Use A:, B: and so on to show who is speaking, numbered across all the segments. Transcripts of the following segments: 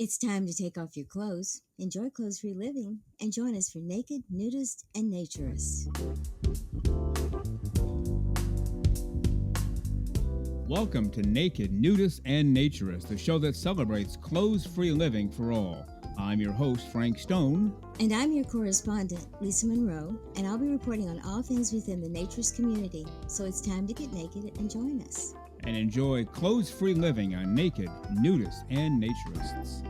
A: It's time to take off your clothes, enjoy clothes-free living, and join us for Naked, Nudist, and Naturist.
B: Welcome to Naked, Nudist, and Naturist, the show that celebrates clothes-free living for all. I'm your host, Frank Stone.
A: And I'm your correspondent, Lisa Monroe, and I'll be reporting on all things within the Naturist community. So it's time to get naked and join us.
B: And enjoy clothes-free living on Naked, Nudists, and Naturists.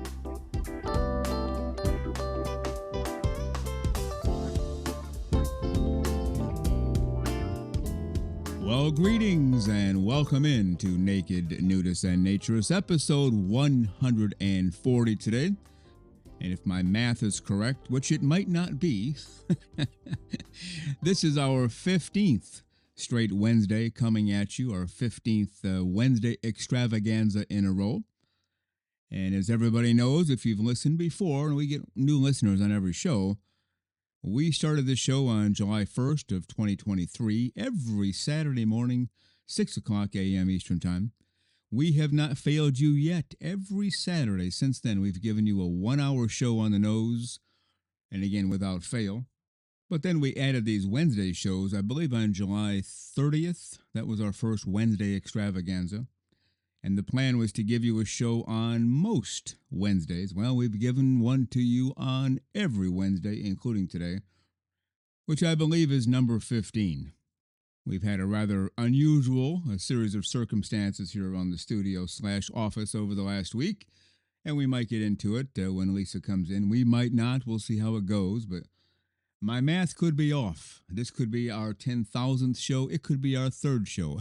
B: Well, greetings and welcome in to Naked, Nudists, and Naturists, episode 140 today. And if my math is correct, which it might not be, this is our 15th straight Wednesday coming at you, our 15th Wednesday extravaganza in a row. And as everybody knows, if you've listened before, and we get new listeners on every show, we started this show on July 1st of 2023, every Saturday morning, 6 o'clock a.m. Eastern Time. We have not failed you yet. Every Saturday since then, we've given you a 1-hour show on the nose, and again, without fail. But then we added these Wednesday shows, I believe on July 30th. That was our first Wednesday extravaganza. And the plan was to give you a show on most Wednesdays. Well, we've given one to you on every Wednesday, including today, which I believe is number 15. We've had a rather unusual series of circumstances here on the studio/office over the last week, and we might get into it when Lisa comes in. We might not. We'll see how it goes, but my math could be off. This could be our 10,000th show. It could be our third show.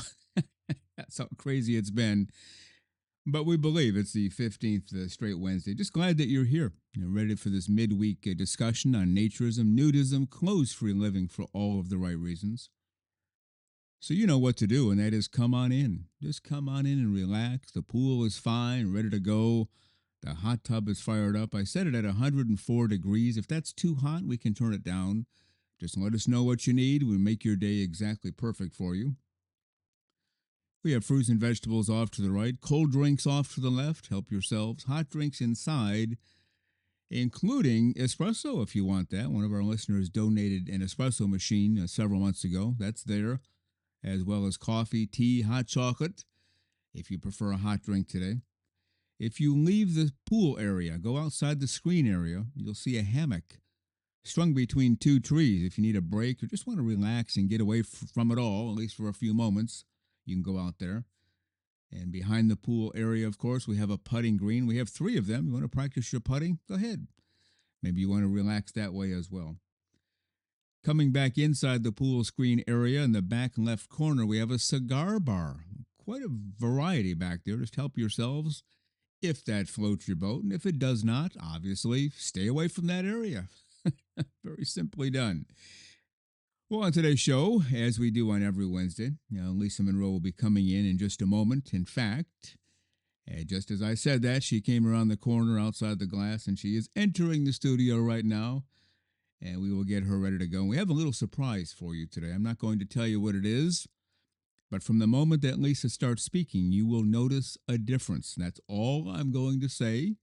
B: That's how crazy it's been. But we believe it's the 15th straight Wednesday. Just glad that you're here, ready for this midweek discussion on naturism, nudism, clothes-free living for all of the right reasons. So you know what to do, and that is come on in. Just come on in and relax. The pool is fine, ready to go. The hot tub is fired up. I set it at 104 degrees. If that's too hot, we can turn it down. Just let us know what you need. We'll make your day exactly perfect for you. We have fruits and vegetables off to the right, cold drinks off to the left. Help yourselves. Hot drinks inside, including espresso if you want that. One of our listeners donated an espresso machine several months ago. That's there, as well as coffee, tea, hot chocolate, if you prefer a hot drink today. If you leave the pool area, go outside the screen area, you'll see a hammock strung between two trees. If you need a break or just want to relax and get away from it all, at least for a few moments, you can go out there. And behind the pool area, of course, we have a putting green. We have 3 of them. You want to practice your putting? Go ahead. Maybe you want to relax that way as well. Coming back inside the pool screen area in the back left corner, we have a cigar bar. Quite a variety back there. Just help yourselves if that floats your boat. And if it does not, obviously, stay away from that area. Very simply done. Well, on today's show, as we do on every Wednesday, Lisa Monroe will be coming in just a moment. In fact, just as I said that, she came around the corner outside the glass, and she is entering the studio right now. And we will get her ready to go. We have a little surprise for you today. I'm not going to tell you what it is, but from the moment that Lisa starts speaking, you will notice a difference. That's all I'm going to say,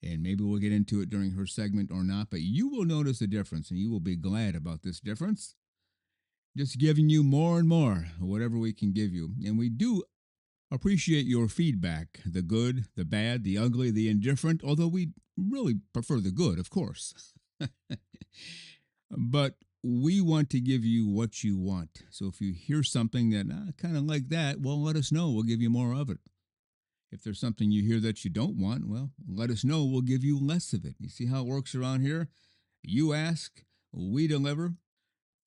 B: and maybe we'll get into it during her segment or not, but you will notice a difference, and you will be glad about this difference. Just giving you more and more, whatever we can give you. And we do appreciate your feedback, the good, the bad, the ugly, the indifferent, although we really prefer the good, of course. But we want to give you what you want. So if you hear something that kind of like that, well, let us know. We'll give you more of it. If there's something you hear that you don't want, well, let us know. We'll give you less of it. You see how it works around here? You ask, we deliver,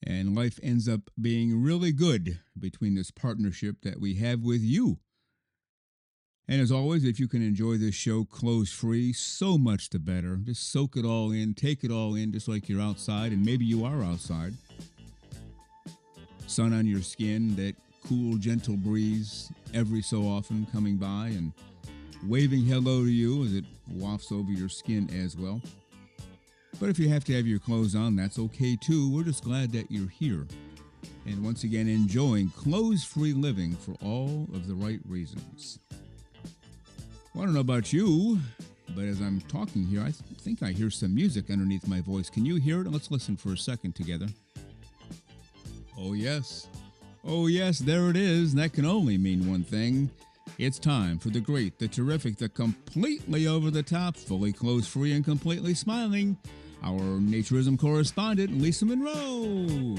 B: and life ends up being really good between this partnership that we have with you. And as always, if you can enjoy this show clothes-free, so much the better. Just soak it all in, take it all in, just like you're outside, and maybe you are outside. Sun on your skin, that cool, gentle breeze every so often coming by and waving hello to you as it wafts over your skin as well. But if you have to have your clothes on, that's okay too. We're just glad that you're here. And once again, enjoying clothes-free living for all of the right reasons. Well, I don't know about you. But as I'm talking here, I think I hear some music underneath my voice. Can you hear it? Let's listen for a second together. Oh, yes. Oh, yes, there it is. That can only mean one thing. It's time for the great, the terrific, the completely over the top, fully clothes free, and completely smiling, our Naturism correspondent, Lisa Monroe.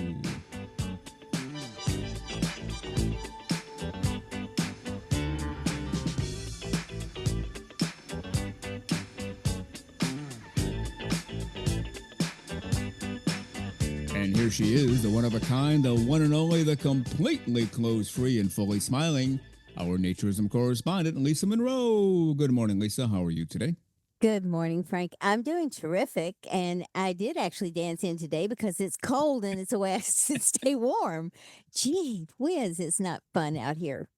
B: And here she is, the one of a kind, the one and only, the completely clothes free and fully smiling, our Naturism correspondent, Lisa Monroe. Good morning, Lisa. How are you today?
A: Good morning, Frank. I'm doing terrific, and I did actually dance in today because it's cold and it's a way I stay warm. Gee whiz, it's not fun out here.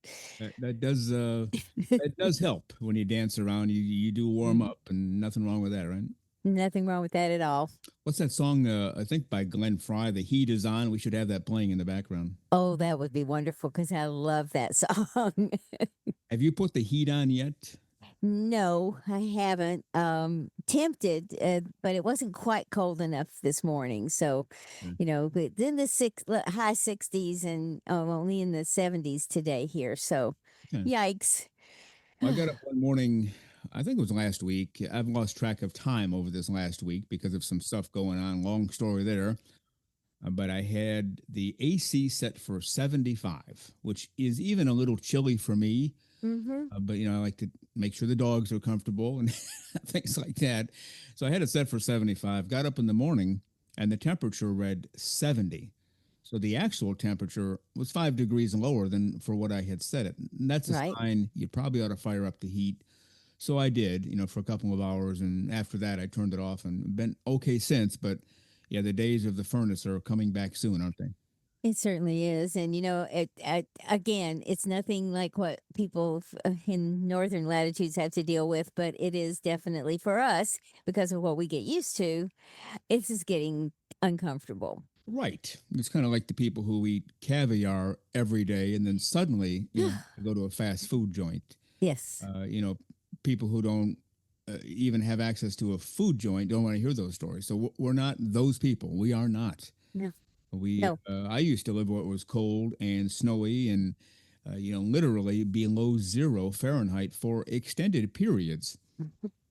B: That does help when you dance around. You do warm
A: Mhm.
B: up, and nothing wrong with that, right?
A: Nothing wrong with that at all.
B: What's that song? I think by Glenn Fry. The heat is on. We should have that playing in the background.
A: Oh, that would be wonderful because I love that song.
B: Have you put the heat on yet?
A: No, I haven't. Tempted, but it wasn't quite cold enough this morning. So,
B: Mm.
A: but then high 60s and only in the 70s today here. So,
B: Okay.
A: yikes.
B: Well, I got up one morning. I think it was last week. I've lost track of time over this last week because of some stuff going on. Long story there. But I had the AC set for 75, which is even a little chilly for me.
A: Mm-hmm.
B: But I like to make sure the dogs are comfortable and things like that. So I had it set for 75. Got up in the morning and the temperature read 70. So the actual temperature was 5 degrees lower than for what I had set it. And that's a
A: Right.
B: sign you probably ought to fire up the heat. So I did, for a couple of hours, and after that I turned it off and been okay since. But yeah, the days of the furnace are coming back soon, aren't they?
A: It certainly is. And, again, it's nothing like what people in northern latitudes have to deal with, but it is definitely for us because of what we get used to. It's just getting uncomfortable.
B: Right. It's kind of like the people who eat caviar every day and then suddenly, go to a fast food joint.
A: Yes.
B: Uh, you know, People who don't even have access to a food joint don't want to hear those stories. So we're not those people. We are not.
A: No.
B: We
A: No.
B: I used to live where it was cold and snowy and literally below 0 Fahrenheit for extended periods.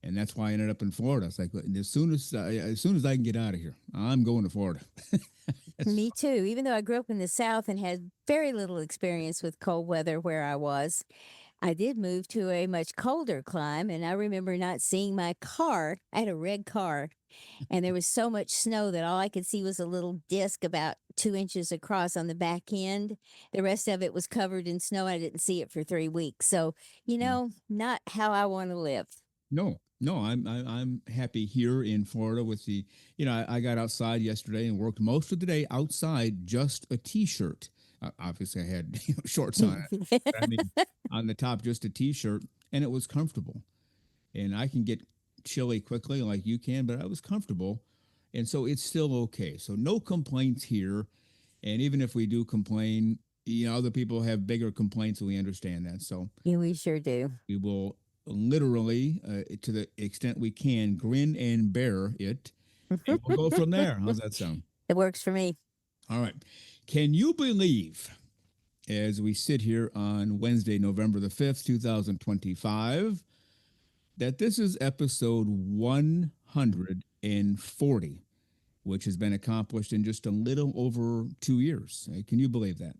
B: And that's why I ended up in Florida. It's like as soon as I can get out of here, I'm going to Florida.
A: Me too. Even though I grew up in the South and had very little experience with cold weather where I was, I did move to a much colder climb. And I remember not seeing my car. I had a red car, and there was so much snow that all I could see was a little disc about 2 inches across on the back end. The rest of it was covered in snow. I didn't see it for 3 weeks. So, not how I want to live.
B: No, no, I'm happy here in Florida with the, I got outside yesterday and worked most of the day outside, just a t-shirt. Obviously, I had shorts on it, but I mean, on the top, just a t-shirt, and it was comfortable. And I can get chilly quickly, like you can, but I was comfortable, and so it's still okay. So no complaints here. And even if we do complain, other people have bigger complaints, and we understand that. So
A: Yeah, we sure do.
B: we will literally, to the extent we can, grin and bear it, and we'll go from there. How's that sound?
A: It works for me.
B: All right. Can you believe, as we sit here on Wednesday, November the 5th, 2025, that this is episode 140, which has been accomplished in just a little over 2 years? Can you believe that?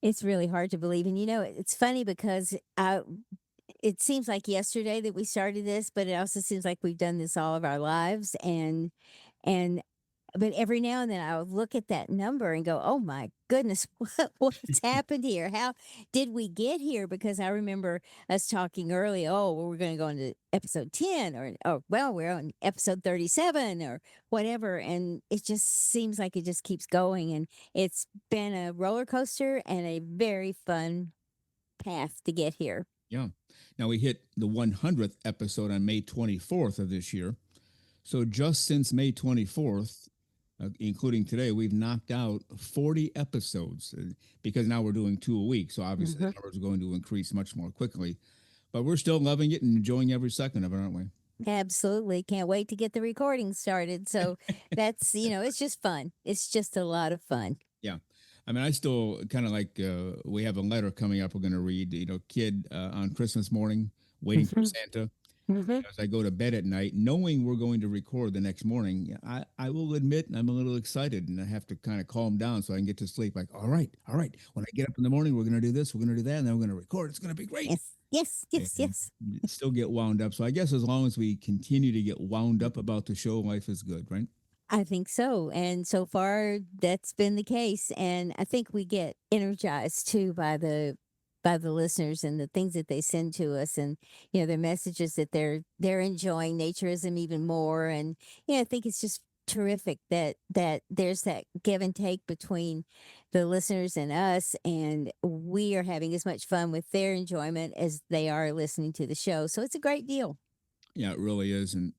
A: It's really hard to believe. And it's funny because it seems like yesterday that we started this, but it also seems like we've done this all of our lives. And but every now and then I'll look at that number and go, "Oh my goodness, what's happened here? How did we get here?" Because I remember us talking early. Oh, well, we're going to go into episode 10, or well, we're on episode 37 or whatever, and it just seems like it just keeps going. And it's been a roller coaster and a very fun path to get here.
B: Yeah. Now we hit the 100th episode on May 24th of this year. So just since May 24th, including today, we've knocked out 40 episodes because now we're doing 2 a week. So obviously the
A: Mhm.
B: numbers are going to increase much more quickly. But we're still loving it and enjoying every second of it, aren't we?
A: Absolutely. Can't wait to get the recording started. So that's, it's just fun. It's just a lot of fun.
B: Yeah. I mean, I still kind of like, we have a letter coming up we're going to read, kid on Christmas morning waiting for
A: Hmm.
B: Santa.
A: Hmm.
B: As I go to bed at night, knowing we're going to record the next morning, yeah, I will admit I'm a little excited and I have to kind of calm down so I can get to sleep. Like, all right, all right. When I get up in the morning, we're going to do this, we're going to do that, and then we're going to record. It's going to be great.
A: Yes. Yes. Yes.
B: And
A: Yes.
B: still get wound up. So I guess as long as we continue to get wound up about the show, life is good, right?
A: I think so. And so far that's been the case. And I think we get energized too by the listeners and the things that they send to us and their messages that they're enjoying naturism even more. And I think it's just terrific that there's that give and take between the listeners and us, and we are having as much fun with their enjoyment as they are listening to the show. So it's a great deal.
B: Yeah, it really is. And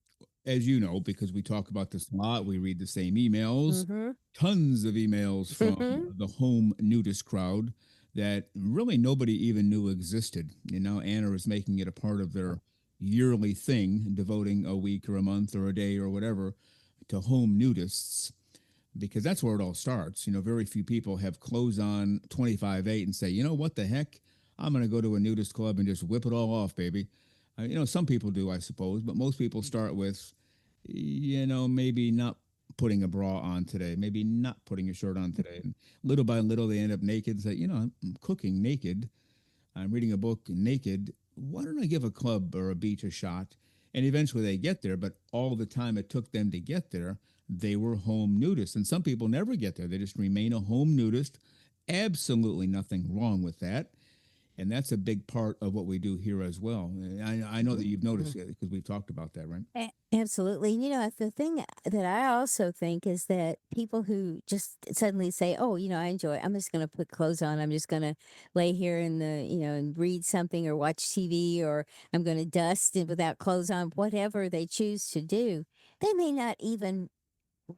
B: as you know, because we talk about this a lot, we read the same emails,
A: Mhm.
B: tons of emails from
A: Mhm.
B: the home nudist crowd that really nobody even knew existed. Anna is making it a part of their yearly thing, devoting a week or a month or a day or whatever to home nudists, because that's where it all starts. Very few people have clothes on 25/8 and say, what the heck? I'm going to go to a nudist club and just whip it all off, baby. Some people do, I suppose, but most people start with, maybe not putting a bra on today, maybe not putting a shirt on today. And little by little, they end up naked and say, I'm cooking naked. I'm reading a book naked. Why don't I give a club or a beach a shot? And eventually they get there, but all the time it took them to get there, they were home nudists. And some people never get there. They just remain a home nudist. Absolutely nothing wrong with that. And that's a big part of what we do here as well. I know that you've noticed it because we've talked about that, right?
A: Absolutely. And, the thing that I also think is that people who just suddenly say, oh, I enjoy, I'm just going to put clothes on. I'm just going to lay here in and read something or watch TV, or I'm going to dust it without clothes on, whatever they choose to do. They may not even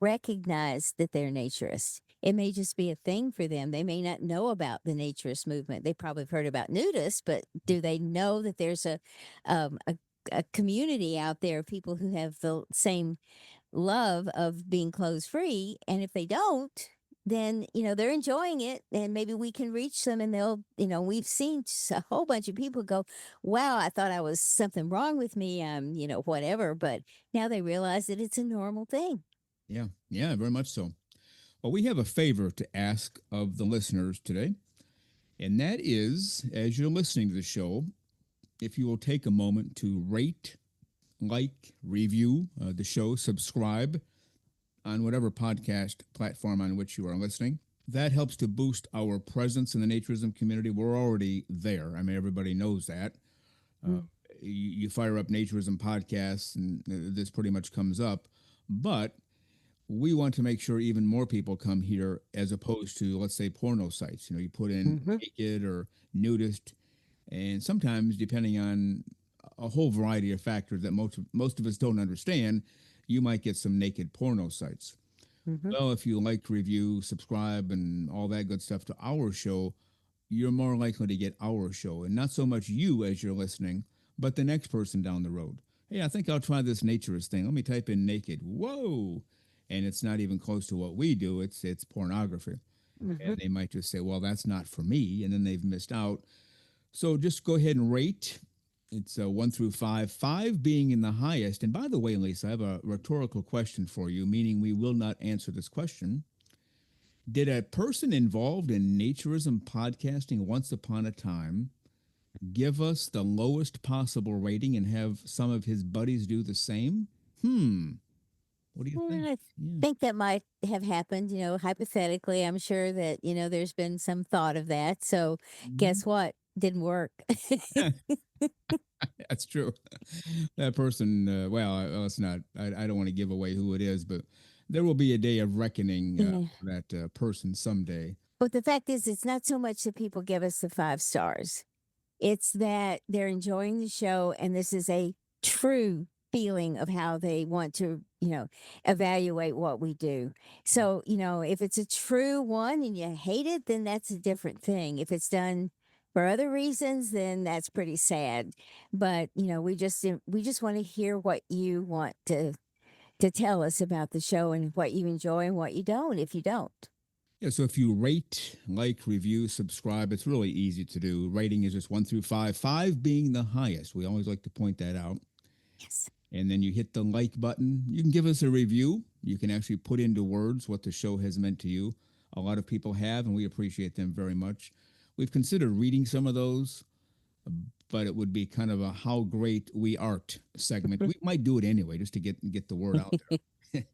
A: recognize that they're naturists. It may just be a thing for them. They may not know about the naturist movement. They probably have heard about nudists, but do they know that there's a community out there of people who have the same love of being clothes free? And if they don't, then they're enjoying it, and maybe we can reach them, and they'll we've seen a whole bunch of people go, wow, I thought I was something wrong with me, whatever, but now they realize that it's a normal thing.
B: Yeah, yeah, very much so. Well, we have a favor to ask of the listeners today, and that is as you're listening to the show, if you will take a moment to rate, like, review the show, subscribe on whatever podcast platform on which you are listening. That helps to boost our presence in the naturism community. We're already there. I mean, everybody knows that. Uh,
A: Mm.
B: you fire up naturism podcasts, and this pretty much comes up. But we want to make sure even more people come here as opposed to, let's say, porno sites. You put in
A: Mhm.
B: naked or nudist, and sometimes, depending on a whole variety of factors that most of us don't understand, you might get some naked porno sites.
A: Mhm.
B: Well, if you like, review, subscribe, and all that good stuff to our show, you're more likely to get our show. And not so much you as you're listening, but the next person down the road. Hey, I think I'll try this naturist thing. Let me type in naked. Whoa. And it's not even close to what we do. It's pornography.
A: Mhm.
B: And they might just say, well, that's not for me. And then they've missed out. So just go ahead and rate. It's 1 through 5, 5 being in the highest. And by the way, Lisa, I have a rhetorical question for you, meaning we will not answer this question. Did a person involved in naturism podcasting once upon a time give us the lowest possible rating and have some of his buddies do the same? Hmm. What do you think?
A: I
B: Yeah.
A: think that might have happened, hypothetically. I'm sure that, there's been some thought of that. So
B: Mhm.
A: guess what? Didn't work.
B: That's true. That person, well, let's not, I don't want to give away who it is, but there will be a day of reckoning
A: Yeah.
B: for that person someday.
A: But the fact is, it's not so much that people give us the 5 stars. It's that they're enjoying the show, and this is a true feeling of how they want to, evaluate what we do. So, if it's a true one and you hate it, then that's a different thing. If it's done for other reasons, then that's pretty sad. But, we just want to hear what you want to tell us about the show and what you enjoy and what you don't if you don't.
B: Yeah, so if you rate, like, review, subscribe, it's really easy to do. Rating is just 1 through 5, 5 being the highest. We always like to point that out.
A: Yes.
B: And then you hit the like button. You can give us a review. You can actually put into words what the show has meant to you. A lot of people have, and we appreciate them very much. We've considered reading some of those, but it would be kind of a how great we art segment. We might do it anyway, just to get the word out there.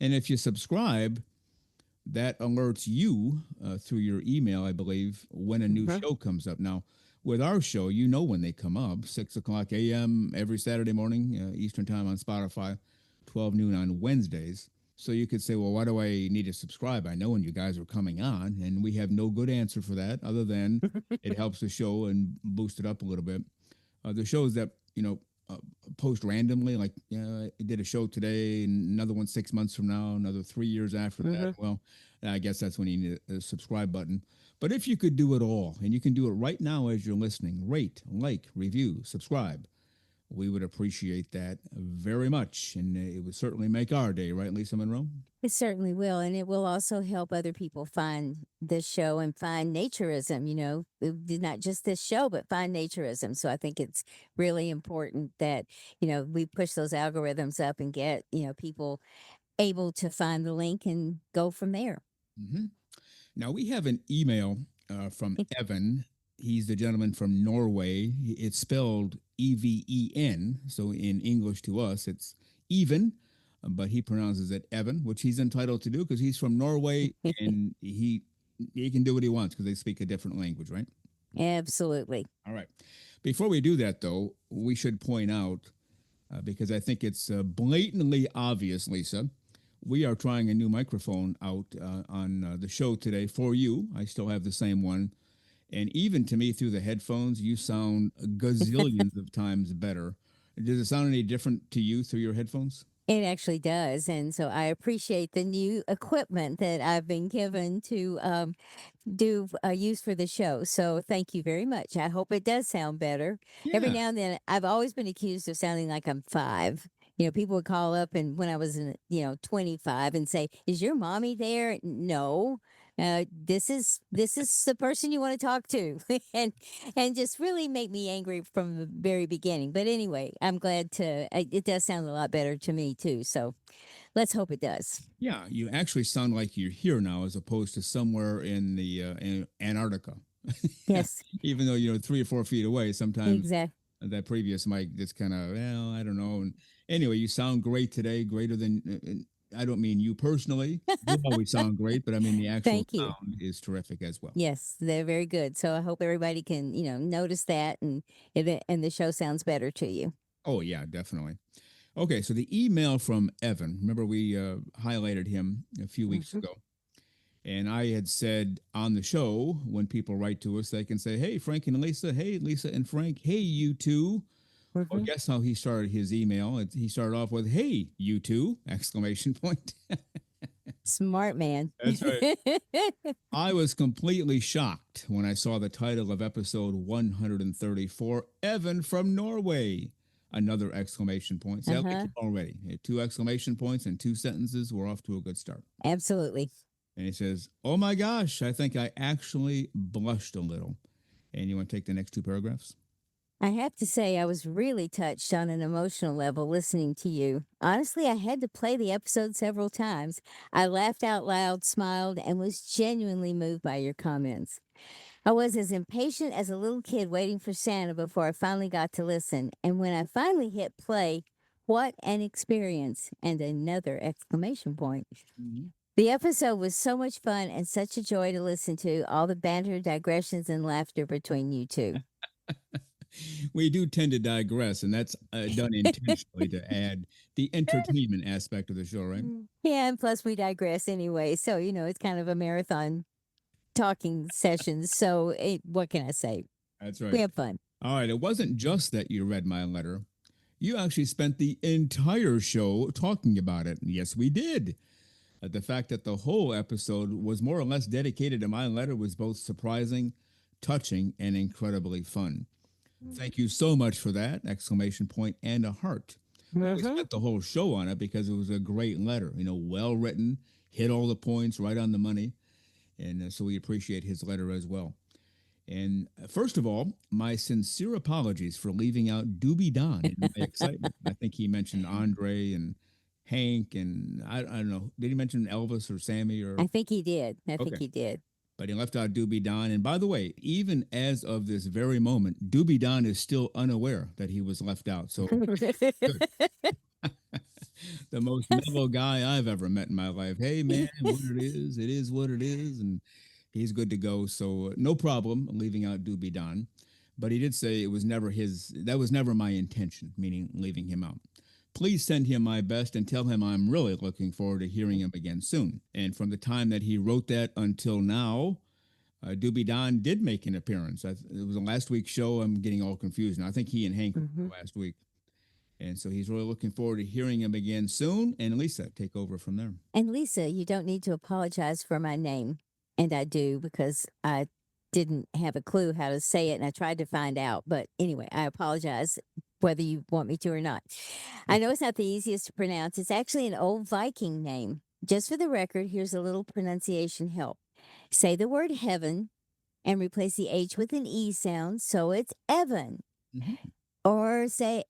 B: And if you subscribe, that alerts you through your email, I believe, when a new
A: Mhm.
B: show comes up. Now, with our show, you know when they come up, 6 o'clock a.m. every Saturday morning, Eastern time on Spotify, 12 noon on Wednesdays. So you could say, well, why do I need to subscribe? I know when you guys are coming on, and we have no good answer for that other than it helps the show and boost it up a little bit. The shows that uh, post randomly, like, yeah, I did a show today, and another one 6 months from now, another 3 years after that.
A: Mhm.
B: Well, I guess that's when you need a subscribe button. But if you could do it all, and you can do it right now as you're listening, rate, like, review, subscribe. We would appreciate that very much, and it would certainly make our day, right, Lisa Monroe?
A: It certainly will, and it will also help other people find this show and find naturism, not just this show, but find naturism. So I think it's really important that, we push those algorithms up and get, people able to find the link and go from there.
B: Hmm. Now, we have an email from Evan. He's the gentleman from Norway. It's spelled Even. So in English to us, it's even, but he pronounces it Evan, which he's entitled to do because he's from Norway and he can do what he wants because they speak a different language, right?
A: Absolutely.
B: All right. Before we do that, though, we should point out because I think it's blatantly obvious, Lisa. We are trying a new microphone out on the show today for you. I still have the same one. And even to me through the headphones, you sound gazillions of times better. Does it sound any different to you through your headphones?
A: It actually does. And so I appreciate the new equipment that I've been given to do use for the show. So thank you very much. I hope it does sound better. Every
B: Yeah.
A: now and then, I've always been accused of sounding like I'm five. People would call up and when I was in, 25 and say, "Is your mommy there?" No. This is the person you want to talk to, and just really make me angry from the very beginning. But anyway, I'm glad to. It does sound a lot better to me too. So let's hope it does.
B: Yeah. You actually sound like you're here now as opposed to somewhere in the in Antarctica.
A: Yes,
B: Even though you're 3 or 4 feet away, sometimes
A: exactly.
B: that previous mic just kind of, well, I don't know. And anyway, you sound great today, greater than, I don't mean you personally. You always sound great, but I mean the actual
A: Thank you.
B: sound is terrific as well.
A: Yes, they're very good. So I hope everybody can, notice that and the show sounds better to you.
B: Oh, yeah, definitely. Okay, so the email from Evan, remember we highlighted him a few weeks
A: Mhm,
B: ago. And I had said on the show, when people write to us, they can say, hey, Frank and Lisa, hey, Lisa and Frank, hey, you two. Well,
A: mhm.
B: guess how he started his email? He started off with, hey, you two, exclamation point.
A: Smart man.
B: That's right. I was completely shocked when I saw the title of episode 134, Evan from Norway. Another exclamation point. See, I like
A: Uh-huh.
B: it already. Two exclamation points and two sentences. We're off to a good start.
A: Absolutely.
B: And he says, oh my gosh, I think I actually blushed a little. And you want to take the next two paragraphs?
A: I have to say, I was really touched on an emotional level listening to you. Honestly, I had to play the episode several times. I laughed out loud, smiled, and was genuinely moved by your comments. I was as impatient as a little kid waiting for Santa before I finally got to listen. And when I finally hit play, what an experience! And another exclamation point.
B: Mhm.
A: The episode was so much fun and such a joy to listen to, all the banter, digressions, and laughter between you two.
B: We do tend to digress, and that's done intentionally to add the entertainment aspect of the show, right?
A: Yeah, and plus we digress anyway. So, it's kind of a marathon talking sessions. So, what can I say?
B: That's
A: We
B: right.
A: have fun.
B: All right. It wasn't just that you read my letter. You actually spent the entire show talking about it. Yes, we did. The fact that the whole episode was more or less dedicated to my letter was both surprising, touching, and incredibly fun. Thank you so much for that! Exclamation point and a heart. We
A: Hmm.
B: spent the whole show on it because it was a great letter, well written, hit all the points right on the money. And so we appreciate his letter as well. And first of all, my sincere apologies for leaving out Doobie Don in my excitement. I think he mentioned Andre and Hank, and I don't know. Did he mention Elvis or Sammy or?
A: I think he did. I think
B: Okay.
A: he did.
B: But he left out Doobie Don. And by the way, even as of this very moment, Doobie Don is still unaware that he was left out. So good. The most mellow guy I've ever met in my life. Hey, man, what it is what it is. And he's good to go. So no problem leaving out Doobie Don. But he did say it was never his, that was never my intention, meaning leaving him out. Please send him my best and tell him I'm really looking forward to hearing him again soon. And from the time that he wrote that until now, Doobie Don did make an appearance. It was a last week's show. I'm getting all confused now. I think he and Hank
A: Hmm.
B: were last week. And so he's really looking forward to hearing him again soon. And Lisa, take over from there.
A: And Lisa, you don't need to apologize for my name. And I do because I didn't have a clue how to say it and I tried to find out. But anyway, I apologize whether you want me to or not. I know it's not the easiest to pronounce. It's actually an old Viking name. Just for the record, here's a little pronunciation help. Say the word heaven and replace the H with an E sound. So it's Evan.
B: Mm-hmm.
A: Or say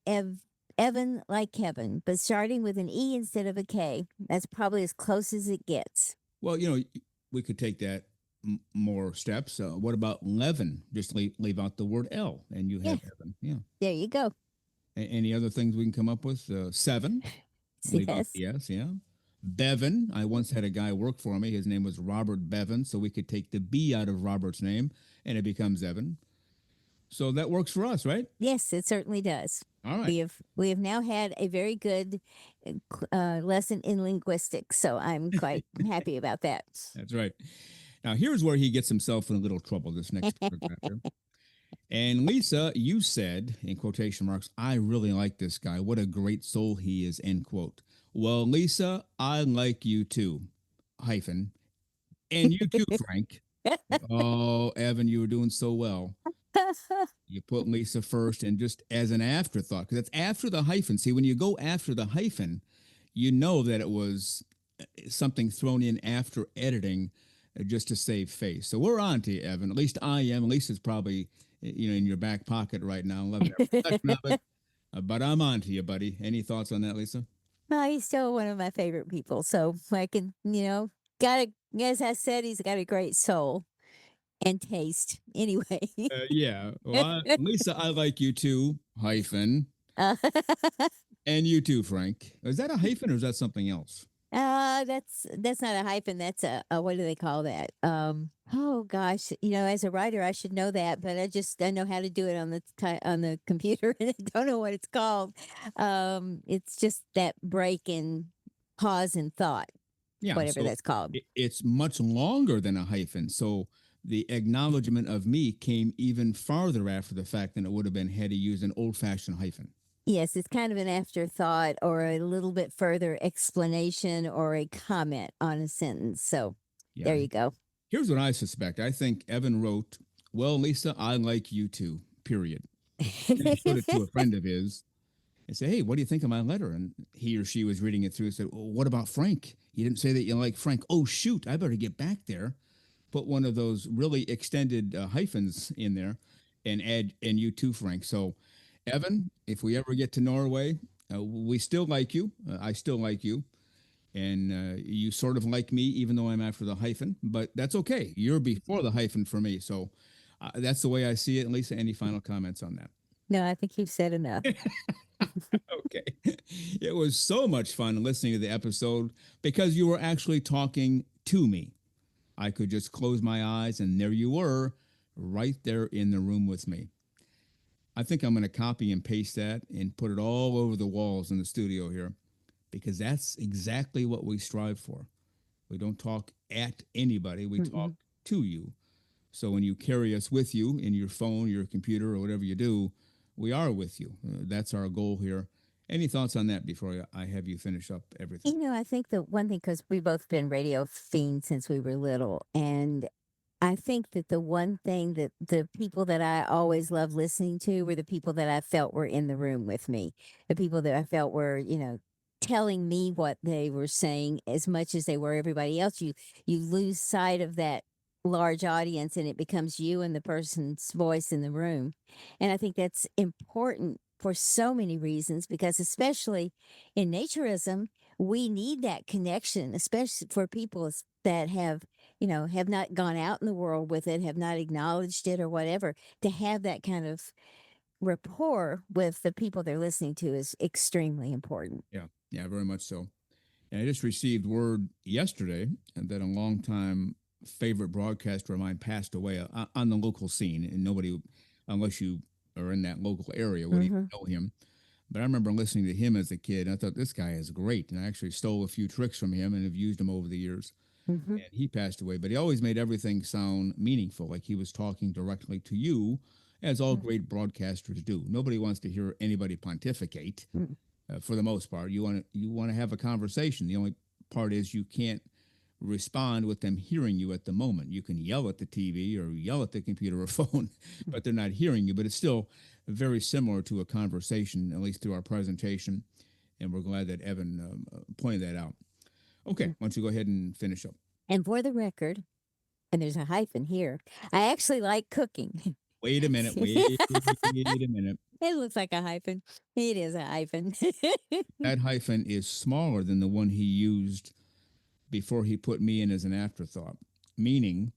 A: Evan like Kevin, but starting with an E instead of a K. That's probably as close as it gets.
B: Well, we could take that more steps. What about Levin? Just leave out the word L and you
A: Yeah,
B: have Evan. Yeah.
A: there you go.
B: Any other things we can come up with? Seven, leave out
A: Yes.
B: the S. Yeah. Bevan. I once had a guy work for me. His name was Robert Bevan. So we could take the B out of Robert's name and it becomes Evan. So that works for us, right?
A: Yes, it certainly does.
B: All right.
A: We have now had a very good lesson in linguistics, so I'm quite happy about that.
B: That's right. Now, here's where he gets himself in a little trouble this next paragraph here. And Lisa, you said, in quotation marks, I really like this guy. What a great soul he is, end quote. Well, Lisa, I like you too, hyphen. And you too, Frank. Oh, Evan, you were doing so well. You put Lisa first and just as an afterthought, because that's after the hyphen. See, when you go after the hyphen, you know that it was something thrown in after editing just to save face. So we're on to you, Evan. At least I am. Lisa's probably, in your back pocket right now, loving every second of it. But I'm on to you, buddy. Any thoughts on that, Lisa?
A: Well, he's still one of my favorite people, so I can, got a, as I said, he's got a great soul and taste. Anyway.
B: Yeah. Well, Lisa, I like you too, hyphen.
A: uh,
B: And you too, Frank. Is that a hyphen or is that something else?
A: that's not a hyphen. That's a what do they call that? Oh gosh, as a writer, I should know that, but I know how to do it on on the computer, and I don't know what it's called. It's just that break in pause and thought,
B: Yeah.
A: whatever
B: So
A: that's called.
B: it's much longer than a hyphen. So the acknowledgement of me came even farther after the fact than it would have been had he used an old fashioned hyphen.
A: Yes, it's kind of an afterthought or a little bit further explanation or a comment on a sentence. So
B: Yeah.
A: there you go.
B: Here's what I suspect. I think Evan wrote, well, Lisa, I like you too, period. And he showed it to a friend of his and said, hey, what do you think of my letter? And he or she was reading it through and said, well, what about Frank? You didn't say that you like Frank. Oh, shoot, I better get back there. Put one of those really extended hyphens in there and add, and you too, Frank. So, Evan, if we ever get to Norway, we still like you. I still like you. And you sort of like me, even though I'm after the hyphen, but that's okay. You're before the hyphen for me. So that's the way I see it. Lisa, any final comments on that?
A: No, I think you've said enough.
B: Okay. It was so much fun listening to the episode because you were actually talking to me. I could just close my eyes and there you were, right there in the room with me. I think I'm going to copy and paste that and put it all over the walls in the studio here because that's exactly what we strive for. We don't talk at anybody, we talk
A: Mm-mm.
B: to you. So when you carry us with you in your phone, your computer, or whatever you do, we are with you. That's our goal here. Any thoughts on that before I have you finish up everything?
A: I think the one thing, because we've both been radio fiends since we were little, and I think that the one thing that the people that I always loved listening to were the people that I felt were in the room with me. The people that I felt were, telling me what they were saying as much as they were everybody else. You lose sight of that large audience and it becomes you and the person's voice in the room. And I think that's important for so many reasons because especially in naturism, we need that connection, especially for people that have not gone out in the world with it, have not acknowledged it or whatever, to have that kind of rapport with the people they're listening to is extremely important.
B: Yeah, yeah, very much so. And I just received word yesterday that a longtime favorite broadcaster of mine passed away on the local scene, and nobody, unless you are in that local area, would even
A: Mhm,
B: know him. But I remember listening to him as a kid, and I thought this guy is great, and I actually stole a few tricks from him and have used them over the years.
A: mhm,
B: And he passed away, but he always made everything sound meaningful, like he was talking directly to you, as all
A: mm,
B: great broadcasters do. Nobody wants to hear anybody pontificate.
A: mm,
B: For the most part, you want to have a conversation. The only part is you can't respond with them hearing you at the moment. You can yell at the TV or yell at the computer or phone,
A: mm,
B: but they're not hearing you. But it's still very similar to a conversation, at least through our presentation. And we're glad that Evan pointed that out. Okay,
A: mm.
B: why don't you go ahead and finish up?
A: And for the record, and there's a hyphen here, I actually like cooking.
B: Wait a minute. Wait a minute.
A: It looks like a hyphen. It is a hyphen.
B: That hyphen is smaller than the one he used before he put me in as an afterthought, meaning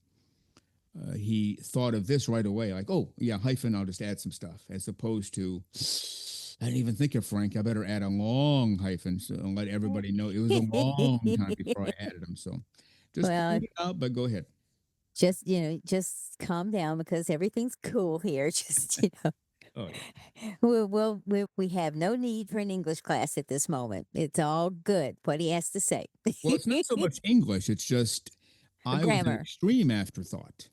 B: he thought of this right away, like, oh, yeah, hyphen, I'll just add some stuff, as opposed to, I didn't even think of Frank. I better add a long hyphen and let everybody know it was a long time before I added them. So just
A: Well,
B: pointing it out, but go ahead.
A: just calm down because everything's cool here. Just,
B: Oh, yeah.
A: we have no need for an English class at this moment. It's all good, what he has to say.
B: Well, it's not so much English, it's just I was an
A: Grammar.
B: extreme afterthought.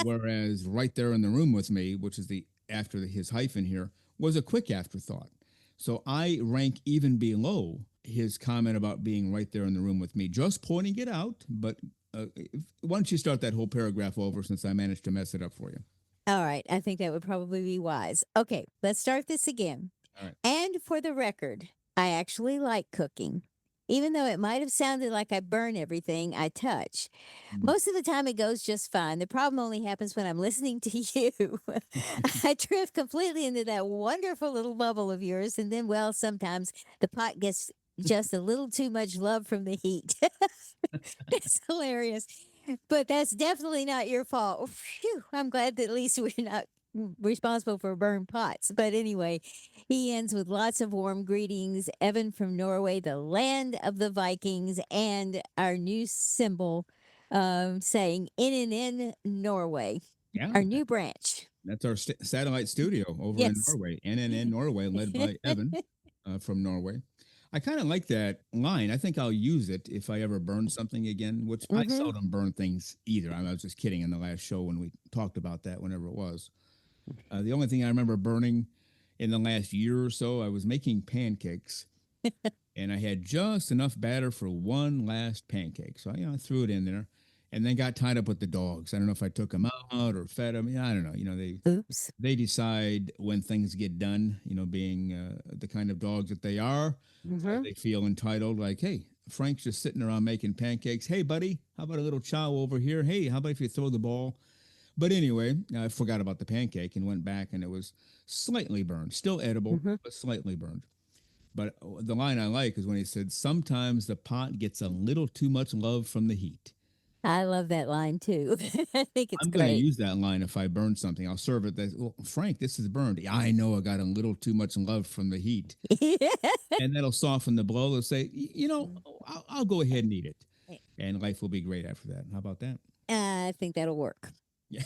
B: Whereas right there in the room with me, which is the after his hyphen here, was a quick afterthought. So I rank even below his comment about being right there in the room with me, just pointing it out. But why don't you start that whole paragraph over since I managed to mess it up for you?
A: All right, I think that would probably be wise. Okay, let's start this again.
B: All right.
A: And for the record, I actually like cooking. Even though it might have sounded like I burn everything I touch,
B: Mm.
A: most of the time it goes just fine. The problem only happens when I'm listening to you. I drift completely into that wonderful little bubble of yours. And then, well, sometimes the pot gets just a little too much love from the heat. It's hilarious. But that's definitely not your fault. Phew, I'm glad that at least we're not responsible for burned pots. But anyway, he ends with lots of warm greetings. Evan from Norway, the land of the Vikings, and our new symbol saying in and in Norway,
B: Yeah,
A: our new branch.
B: that's our satellite studio over in
A: Yes.
B: Norway, NNN Norway, led by Evan from Norway. I kind of like that line. I think I'll use it if I ever burn something again, which I
A: Hmm.
B: seldom burn things either. I was just kidding in the last show when we talked about that, whenever it was. The only thing I remember burning in the last year or so, I was making pancakes and I had just enough batter for one last pancake. So I threw it in there and then got tied up with the dogs. I don't know if I took them out or fed them. I don't know.
A: Oops.
B: They decide when things get done, being the kind of dogs that they are.
A: Hmm.
B: They feel entitled, like, hey, Frank's just sitting around making pancakes. Hey, buddy, how about a little chow over here? Hey, how about if you throw the ball? But anyway, I forgot about the pancake and went back, and it was slightly burned, still edible,
A: Hmm.
B: but slightly burned. But the line I like is when he said, sometimes the pot gets a little too much love from the heat.
A: I love that line too. I think it's
B: I'm going to
A: great.
B: use that line if I burn something. I'll serve it. Well, Frank, this is burned. Yeah, I know I got a little too much love from the heat. And that'll soften the blow. They'll say, I'll go ahead and eat it. And life will be great after that. How about that?
A: I think that'll work.
B: Yeah.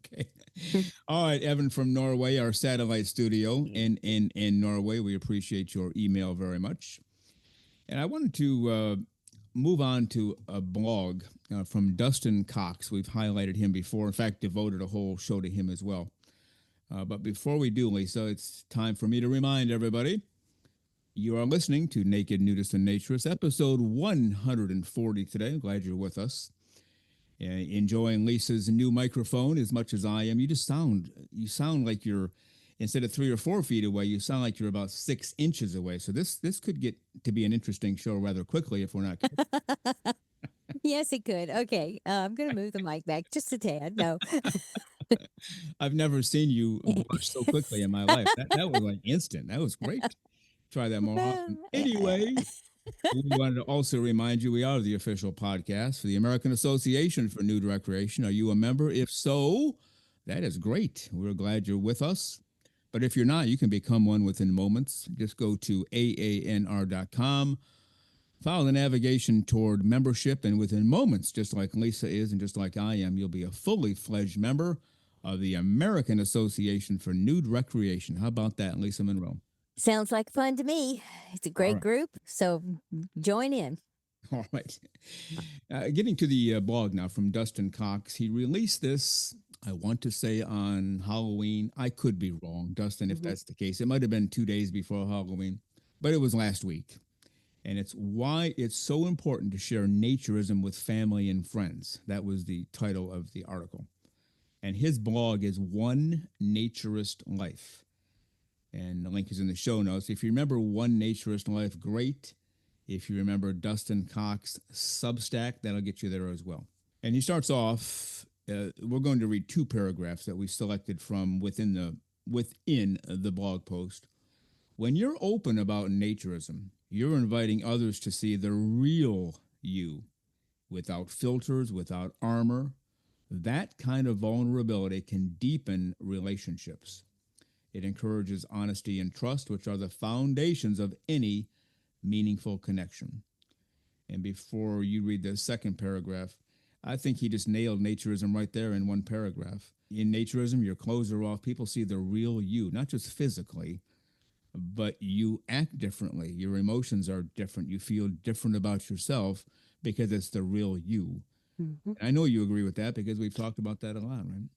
B: Okay. All right, Evan from Norway, our satellite studio in Norway. We appreciate your email very much. And I wanted to move on to a blog from Dustin Cox. We've highlighted him before, in fact, devoted a whole show to him as well. But before we do, Lisa, it's time for me to remind everybody you are listening to Naked Nudists and Naturists, episode 140 today. I'm glad you're with us. Enjoying Lisa's new microphone as much as I am. You sound like you're instead of 3 or 4 feet away, you sound like you're about 6 inches away. So this could get to be an interesting show rather quickly if we're not careful.
A: Yes, it could. Okay, I'm gonna move the mic back just a tad. No.
B: I've never seen you blush so quickly in my life. That was like instant. That was great. Try that more often.
A: Well,
B: Anyway, we wanted to also remind you we are the official podcast for the American Association for Nude Recreation. Are you a member? If so, that is great. We're glad you're with us. But if you're not, you can become one within moments. Just go to aanr.com, follow the navigation toward membership, and within moments, just like Lisa is and just like I am, you'll be a fully fledged member of the American Association for Nude Recreation. How about that, Lisa Monroe?
A: sounds like fun to me. It's a
B: All
A: great
B: right.
A: group, so join in.
B: All right. Getting to the blog now from Dustin Cox. He released this, I want to say, on Halloween. I could be wrong, Dustin, if
A: Mhm.
B: that's the case. It might have been 2 days before Halloween, but it was last week. And it's why it's so important to share naturism with family and friends. That was the title of the article. And his blog is One Naturist Life. And the link is in the show notes. If you remember One Naturist Life, great. If you remember Dustin Cox Substack, that'll get you there as well. And he starts off. We're going to read 2 paragraphs that we selected from within the blog post. When you're open about naturism, you're inviting others to see the real you, without filters, without armor. That kind of vulnerability can deepen relationships. It encourages honesty and trust, which are the foundations of any meaningful connection. And before you read the second paragraph, I think he just nailed naturism right there in 1 paragraph. In naturism, your clothes are off. People see the real you, not just physically, but you act differently. Your emotions are different. You feel different about yourself because it's the real you.
A: Mhm.
B: And I know you agree with that because we've talked about that a lot, right?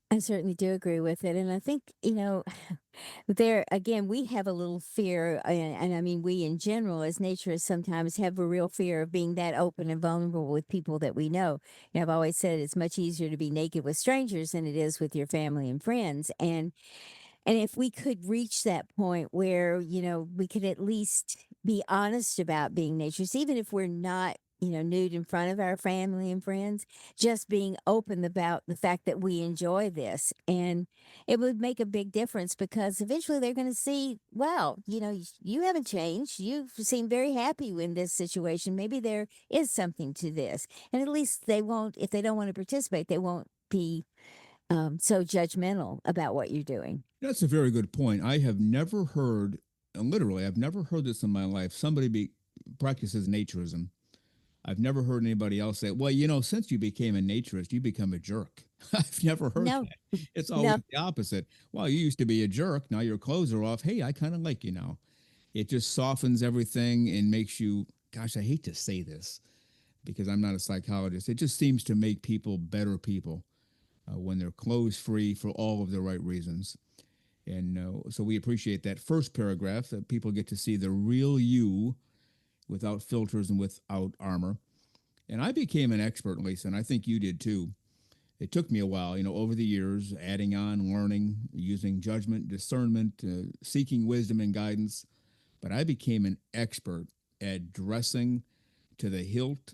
A: I certainly do agree with it, and I think there again we have a little fear, and I mean we in general as naturists sometimes have a real fear of being that open and vulnerable with people that we know. I've always said it's much easier to be naked with strangers than it is with your family and friends, and if we could reach that point where, we could at least be honest about being natures, even if we're not, nude in front of our family and friends, just being open about the fact that we enjoy this. And it would make a big difference because eventually they're going to see, wow, you haven't changed. You seem very happy in this situation. Maybe there is something to this. And at least they won't, if they don't want to participate, they won't be so judgmental about what you're doing.
B: That's a very good point. I have never heard, literally, I've never heard this in my life. Practices naturism. I've never heard anybody else say, well, since you became a naturist, you become a jerk. I've never heard
A: No,
B: that. It's always
A: no,
B: the opposite. Well, you used to be a jerk. Now your clothes are off. Hey, I kind of like you now. It just softens everything and makes you, gosh, I hate to say this because I'm not a psychologist. It just seems to make people better people when they're clothes free for all of the right reasons. And so we appreciate that first paragraph that people get to see the real you without filters and without armor. And I became an expert, Lisa, and I think you did too. It took me a while, over the years, adding on, learning, using judgment, discernment, seeking wisdom and guidance. But I became an expert at dressing to the hilt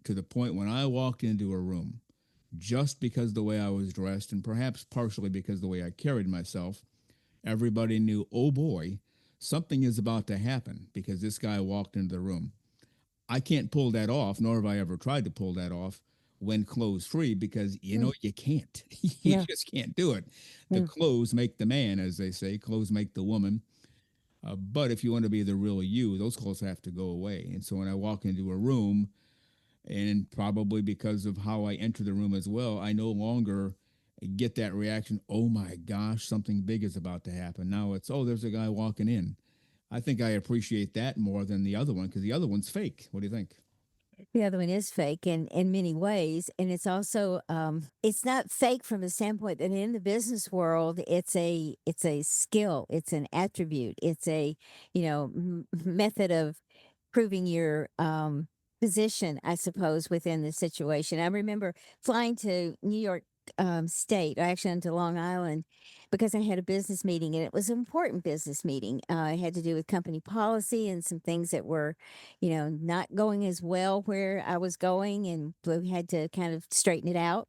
B: to the point when I walked into a room, just because the way I was dressed, and perhaps partially because the way I carried myself, everybody knew, oh boy, something is about to happen because this guy walked into the room. I can't pull that off, nor have I ever tried to pull that off when clothes free because
A: mm,
B: you can't. You
A: no,
B: just can't do it. The
A: mm,
B: clothes make the man, as they say, clothes make the woman. But if you want to be the real you, those clothes have to go away. And so when I walk into a room, and probably because of how I enter the room as well, I no longer get that reaction, oh my gosh, something big is about to happen. Now it's, oh, there's a guy walking in. I think I appreciate that more than the other one because the other one's fake. What do you think?
A: the other one is fake in many ways, and it's also it's not fake from the standpoint that in the business world it's a skill, it's an attribute, it's a method of proving your position, I suppose, within the situation. I remember flying to New York State, actually into Long Island, because I had a business meeting and it was an important business meeting. It had to do with company policy and some things that were, not going as well where I was going, and we had to kind of straighten it out.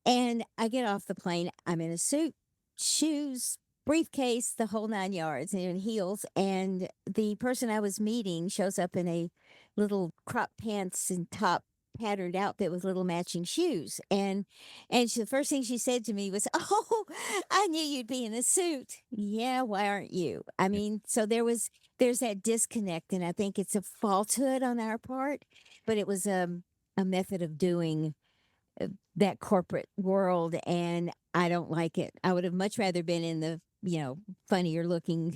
A: And I get off the plane. I'm in a suit, shoes, briefcase, the whole 9 yards, and in heels. And the person I was meeting shows up in a little crop pants and top patterned outfit with little matching shoes. And the first thing she said to me was, "Oh, I knew you'd be in a suit." Yeah, why aren't you? I
B: Yeah.
A: mean, so there's that disconnect, and I think it's a falsehood on our part, but it was a method of doing that corporate world, and I don't like it. I would have much rather been in the, funnier looking,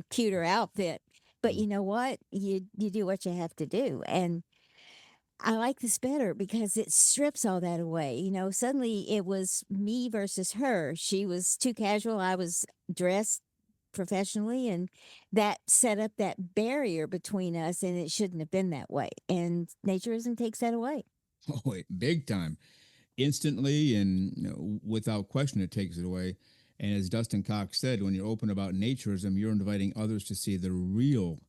A: cuter outfit. But
B: Mm.
A: you know what? You do what you have to do. And I like this better because it strips all that away. Suddenly it was me versus her. She was too casual. I was dressed professionally, and that set up that barrier between us, and it shouldn't have been that way. And naturism takes that away.
B: Oh, wait, big time. Instantly and without question, it takes it away. And as Dustin Cox said, when you're open about naturism, you're inviting others to see the real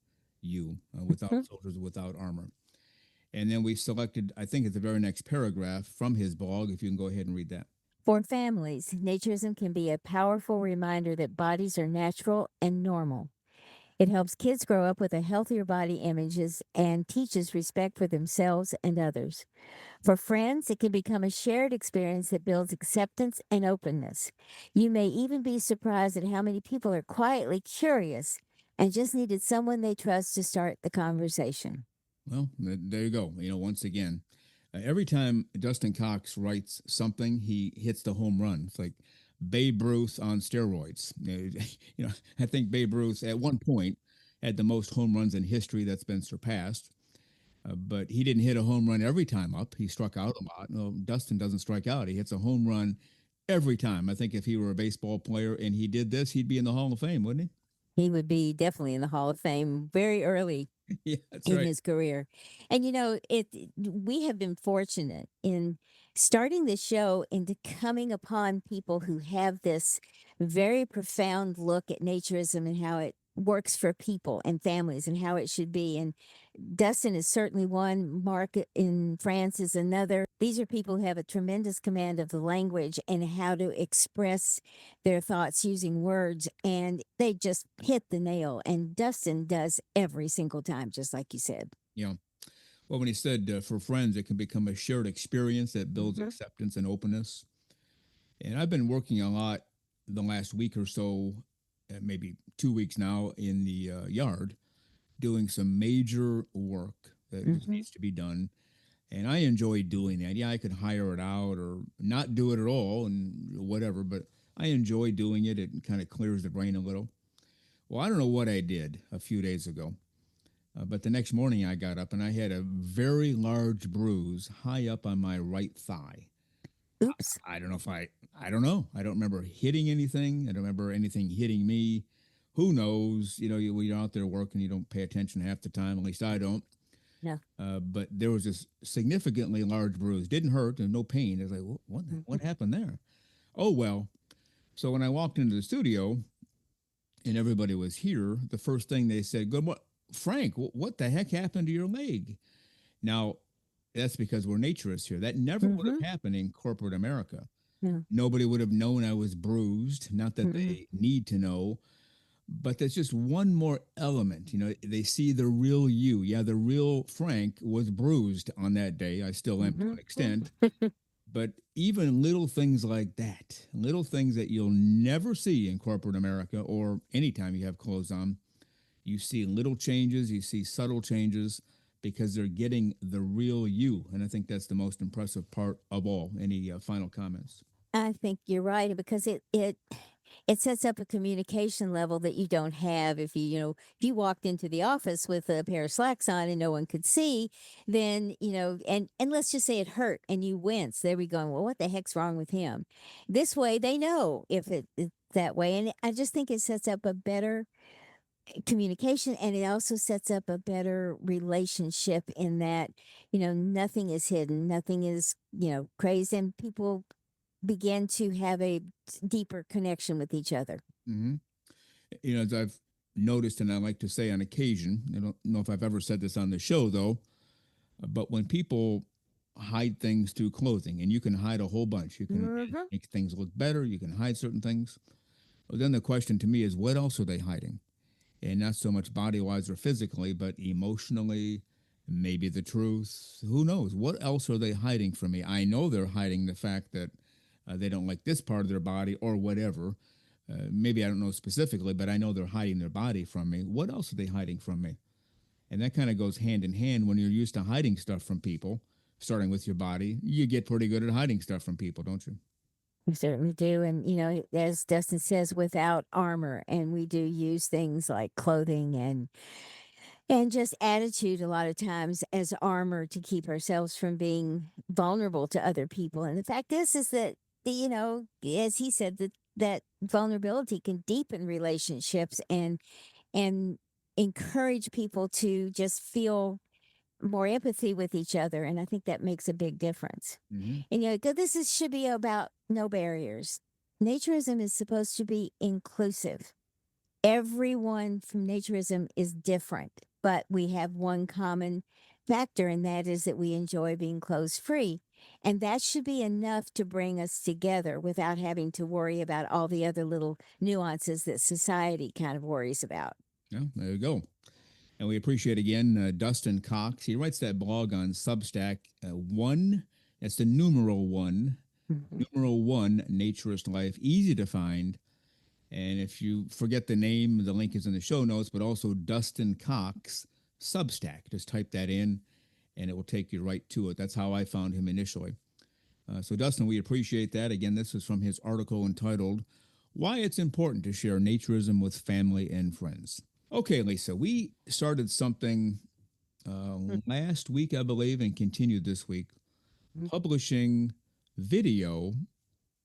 B: you without soldiers, without armor. And then we selected, I think, at the very next paragraph from his blog, if you can go ahead and read that.
A: For families, naturism can be a powerful reminder that bodies are natural and normal. It helps kids grow up with a healthier body images and teaches respect for themselves and others. For friends, it can become a shared experience that builds acceptance and openness. You may even be surprised at how many people are quietly curious and just needed someone they trust to start the conversation.
B: Well, there you go. Once again, every time Dustin Cox writes something, he hits the home run. It's like Babe Ruth on steroids. I think Babe Ruth at one point had the most home runs in history that's been surpassed. But he didn't hit a home run every time up. He struck out a lot. No, Dustin doesn't strike out. He hits a home run every time. I think if he were a baseball player and he did this, he'd be in the Hall of Fame, wouldn't
A: He would be definitely in the Hall of Fame very early
B: he? Yeah, that's
A: in
B: right.
A: his career. And we have been fortunate in starting the show into coming upon people who have this very profound look at naturism and how it works for people and families and how it should be. And Dustin is certainly one, Mark in France is another. These are people who have a tremendous command of the language and how to express their thoughts using words, and they just hit the nail. And Dustin does every single time, just like you said.
B: Yeah. Well, when he said for friends, it can become a shared experience that builds
A: Hmm.
B: acceptance and openness. And I've been working a lot the last week or so, maybe 2 weeks now, in the yard, doing some major work that just
A: Hmm.
B: needs to be done. And I enjoy doing that. Yeah, I could hire it out or not do it at all and whatever, but I enjoy doing it. It kind of clears the brain a little. Well, I don't know what I did a few days ago, but the next morning I got up and I had a very large bruise high up on my right thigh.
A: Oops.
B: I don't know if I don't know. I don't remember hitting anything. I don't remember anything hitting me. Who knows? When you're out there working, you don't pay attention half the time. At least I don't.
A: No.
B: But there was this significantly large bruise. Didn't hurt and no pain. I was like, what
A: Hmm.
B: happened there? Oh well. So when I walked into the studio and everybody was here, the first thing they said, "Good, what, Frank? What the heck happened to your leg?" Now, that's because we're naturists here. That never would
A: Hmm.
B: have happened in corporate America.
A: No.
B: Nobody would have known I was bruised. Not that
A: Mm-mm.
B: they need to know, but there's just one more element. They see the real you. Yeah, the real Frank was bruised on that day. I still am to
A: Hmm.
B: an extent. But even little things like that, little things that you'll never see in corporate America or anytime you have clothes on, you see little changes, you see subtle changes because they're getting the real you. And I think that's the most impressive part of all. Any final comments?
A: I think you're right because it sets up a communication level that you don't have if if you walked into the office with a pair of slacks on and no one could see, then and let's just say it hurt and you wince. There we go. Well, what the heck's wrong with him? This way they know if it's that way, and I just think it sets up a better communication, and it also sets up a better relationship in that, nothing is hidden, nothing is, crazy, and people begin to have a deeper connection with each other.
B: Hmm. As I've noticed, and I like to say on occasion, I don't know if I've ever said this on the show though, but when people hide things through clothing, and you can hide a whole bunch, you can
A: Mhm.
B: make things look better, you can hide certain things. Well, then the question to me is, what else are they hiding? And not so much body wise or physically, but emotionally, maybe the truth. Who knows? What else are they hiding from me? I know they're hiding the fact that they don't like this part of their body or whatever. Maybe I don't know specifically, but I know they're hiding their body from me. What else are they hiding from me? And that kind of goes hand in hand when you're used to hiding stuff from people, starting with your body. You get pretty good at hiding stuff from people, don't you?
A: We certainly do. And, as Dustin says, without armor. And we do use things like clothing and just attitude a lot of times as armor to keep ourselves from being vulnerable to other people. And the fact is that, as he said, that vulnerability can deepen relationships and encourage people to just feel more empathy with each other, and I think that makes a big difference.
B: Hmm.
A: And, 'cause should be about no barriers. Naturism is supposed to be inclusive. Everyone from Naturism is different, but we have one common factor, and that is that we enjoy being clothes free. And that should be enough to bring us together without having to worry about all the other little nuances that society kind of worries about.
B: Yeah, there you go. And we appreciate again Dustin Cox. He writes that blog on Substack. One, that's the numeral one,
A: Mhm.
B: numeral one, Naturist Life. Easy to find. And if you forget the name, the link is in the show notes, but also Dustin Cox Substack. Just type that in and it will take you right to it. That's how I found him initially. So, Dustin, we appreciate that. Again, this is from his article entitled Why It's Important to Share Naturism with Family and Friends. Okay, Lisa, we started something last week, I believe, and continued this week,
A: Mhm.
B: publishing video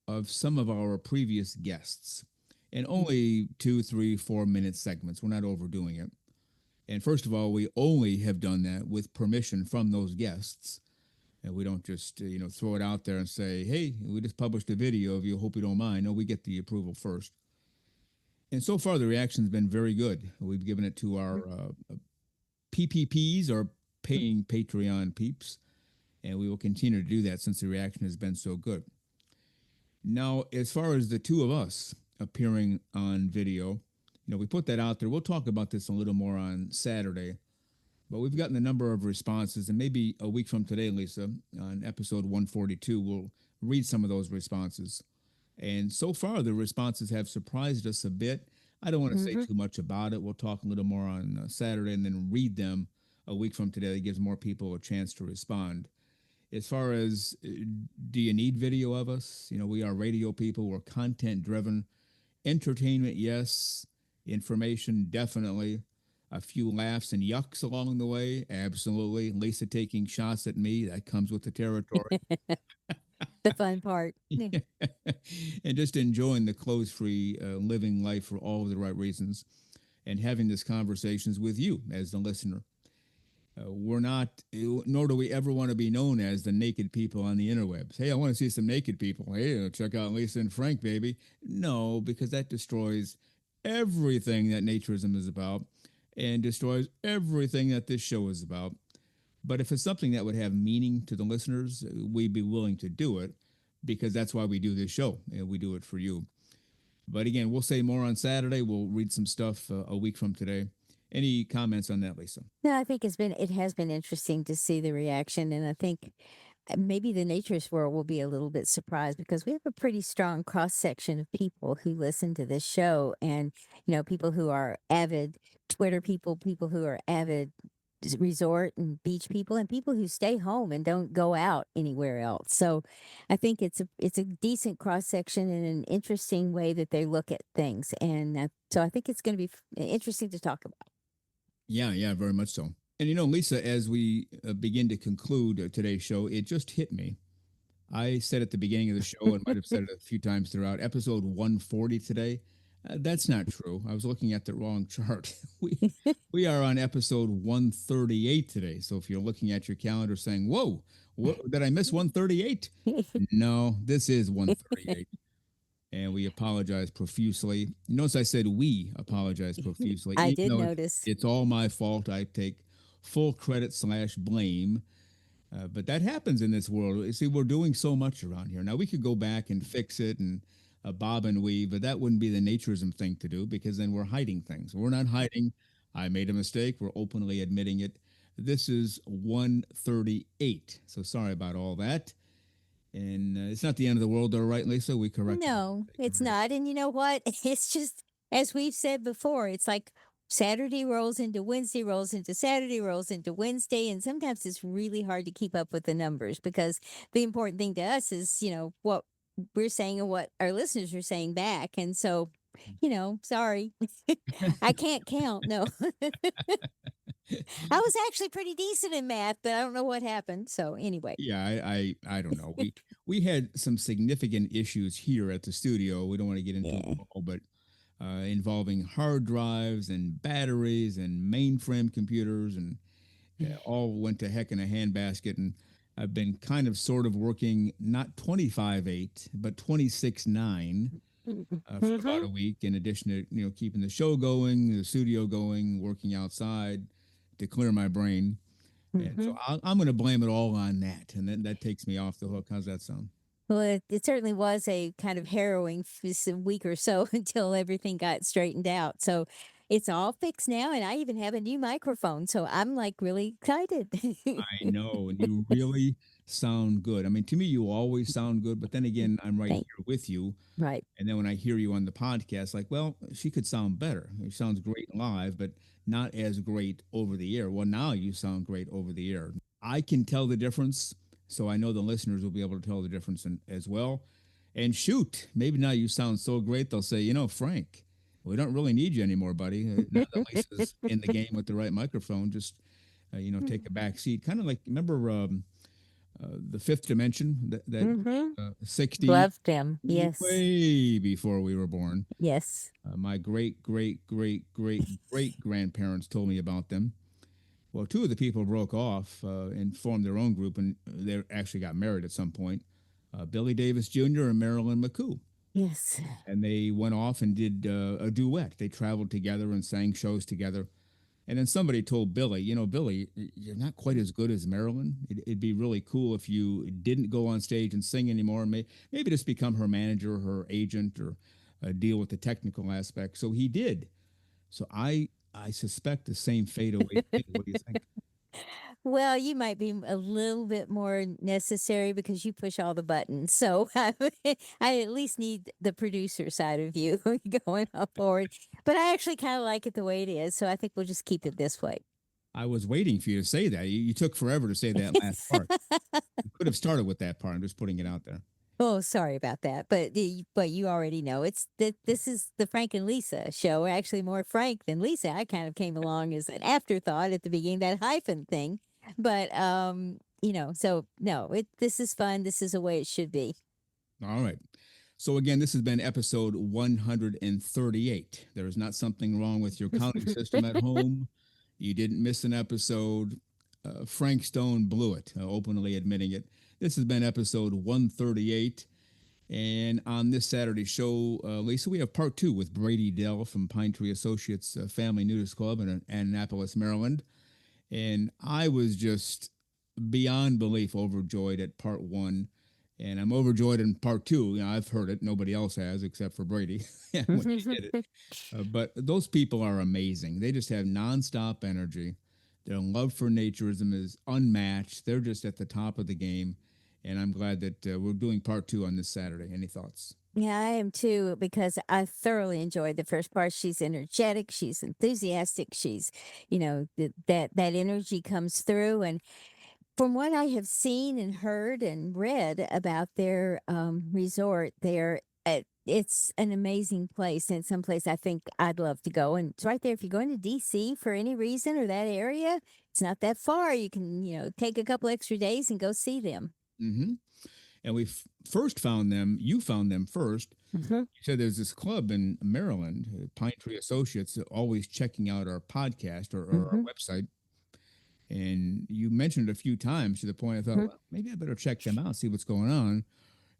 B: of some of our previous guests, and only 2, 3, 4 minute segments. We're not overdoing it. And first of all, we only have done that with permission from those guests. And we don't just throw it out there and say, "Hey, we just published a video of you. Hope you don't mind." No, we get the approval first. And so far, the reaction's been very good. We've given it to our PPPs, or paying Patreon peeps, and we will continue to do that since the reaction has been so good. Now, as far as the two of us appearing on video, we put that out there. We'll talk about this a little more on Saturday, but we've gotten a number of responses, and maybe a week from today, Lisa, on episode 142, we'll read some of those responses. And so far, the responses have surprised us a bit. I don't want to say
A: Mhm.
B: too much about it. We'll talk a little more on Saturday and then read them a week from today. That gives more people a chance to respond. As far as do you need video of us? We are radio people. We're content driven. Entertainment, yes. Information, definitely. A few laughs and yucks along the way, absolutely. Lisa taking shots at me, that comes with the territory.
A: The fun part. Yeah.
B: And just enjoying the clothes free living life for all of the right reasons, and having these conversations with you as the listener. We're not, nor do we ever want to be known as the naked people on the interwebs. Hey, I want to see some naked people. Hey, check out Lisa and Frank, baby. No, because that destroys everything that naturism is about and destroys everything that this show is about. But if it's something that would have meaning to the listeners, we'd be willing to do it, because that's why we do this show, and we do it for you. But again, we'll say more on Saturday. We'll read some stuff a week from today. Any comments on that, Lisa?
A: No, I think it has been interesting to see the reaction, and I think maybe the naturist world will be a little bit surprised because we have a pretty strong cross section of people who listen to this show, and people who are avid Twitter people, people who are avid resort and beach people, and people who stay home and don't go out anywhere else. So, I think it's a decent cross section and an interesting way that they look at things, and so I think it's going to be interesting to talk about.
B: Yeah, yeah, very much so. And Lisa, as we begin to conclude today's show, it just hit me. I said at the beginning of the show, and might have said it a few times throughout, episode 140 today. That's not true. I was looking at the wrong chart. We are on episode 138 today. So if you're looking at your calendar saying, "Whoa, did I miss 138?" No, this is 138, and we apologize profusely. Notice I said we apologize profusely,
A: I
B: even
A: did
B: though
A: notice.
B: it's all my fault. I take full credit slash blame. But that happens in this world. You see, we're doing so much around here. Now, we could go back and fix it and bob and weave, but that wouldn't be the naturism thing to do because then we're hiding things. We're not hiding. I made a mistake. We're openly admitting it. This is 138. So sorry about all that. And it's not the end of the world, though, right, Lisa? We corrected the
A: No,
B: mistake
A: it's
B: already.
A: not. And you know what? It's just, as we've said before, it's like Saturday rolls into Wednesday, rolls into Saturday, rolls into Wednesday. And sometimes it's really hard to keep up with the numbers because the important thing to us is, what we're saying and what our listeners are saying back. And so, sorry, I can't count. No, I was actually pretty decent in math, but I don't know what happened. So, anyway,
B: Yeah, I don't know. We had some significant issues here at the studio. We don't want to get into
A: yeah.
B: them all, but involving hard drives and batteries and mainframe computers, and all went to heck in a handbasket. And I've been kind of sort of working not 25/8, but 26/9 for about
A: Mm-hmm.
B: a week. In addition to keeping the show going, the studio going, working outside to clear my brain. And so
A: Mm-hmm.
B: I'm going to blame it all on that, and then that takes me off the hook. How's that sound?
A: Well, it certainly was a kind of harrowing week or so until everything got straightened out. So it's all fixed now, and I even have a new microphone. So I'm like really excited.
B: I know, and you really sound good. I mean, to me, you always sound good, but then again, I'm right
A: Thank
B: here with you.
A: right.
B: And then when I hear you on the podcast, like, well, she could sound better. She sounds great live, but not as great over the air. Well, now you sound great over the air. I can tell the difference, so I know the listeners will be able to tell the difference as well. And shoot, maybe now you sound so great, they'll say, Frank, we don't really need you anymore, buddy. Now that Lisa's in the game with the right microphone, just take a back seat. Kind of like remember the Fifth Dimension, that
A: Mm-hmm.
B: 60s,
A: Loved them. Yes.
B: way before we were born.
A: Yes.
B: My great, great, great, great, great grandparents told me about them. Well, two of the people broke off and formed their own group, and they actually got married at some point. Billy Davis Jr. and Marilyn McCoo.
A: Yes.
B: And they went off and did a duet. They traveled together and sang shows together. And then somebody told Billy, Billy, you're not quite as good as Marilyn. It'd be really cool if you didn't go on stage and sing anymore. Maybe just become her manager, her agent, or deal with the technical aspect. So he did. So I suspect the same fate awaits me. What do you think?
A: Well, you might be a little bit more necessary because you push all the buttons. So I at least need the producer side of you going on forward. But I actually kind of like it the way it is. So I think we'll just keep it this way.
B: I was waiting for you to say that. You took forever to say that last part. You could have started with that part. I'm just putting it out there.
A: Oh, sorry about that. But you already know it's that this is the Frank and Lisa show. Actually, more Frank than Lisa. I kind of came along as an afterthought at the beginning, that hyphen thing. But so no, this is fun. This is the way it should be.
B: All right. So again, this has been episode 138. There is not something wrong with your counting system at home. You didn't miss an episode. Frank Stone blew it, openly admitting it. This has been episode 138. And on this Saturday show, Lisa, we have part two with Brady Dell from Pine Tree Associates Family Nudist Club in Annapolis, Maryland. And I was just beyond belief overjoyed at part one. And I'm overjoyed in part two. I've heard it. Nobody else has except for Brady when he did it. But those people are amazing. They just have nonstop energy. Their love for naturism is unmatched. They're just at the top of the game. And I'm glad that we're doing part two on this Saturday. Any thoughts?
A: Yeah, I am too, because I thoroughly enjoyed the first part. She's energetic, she's enthusiastic, she's, that energy comes through. And from what I have seen and heard and read about their resort there, it's an amazing place and someplace I think I'd love to go. And it's right there. If you're going to DC for any reason or that area, it's not that far. You can, take a couple extra days and go see them.
B: Mm-hmm. And first found them, you found them first.
A: Mhm,
B: You said there's this club in Maryland, Pine Tree Associates, always checking out our podcast or our
A: mhm,
B: website. And you mentioned it a few times to the point I thought,
A: mhm,
B: well, maybe I better check them out, see what's going on.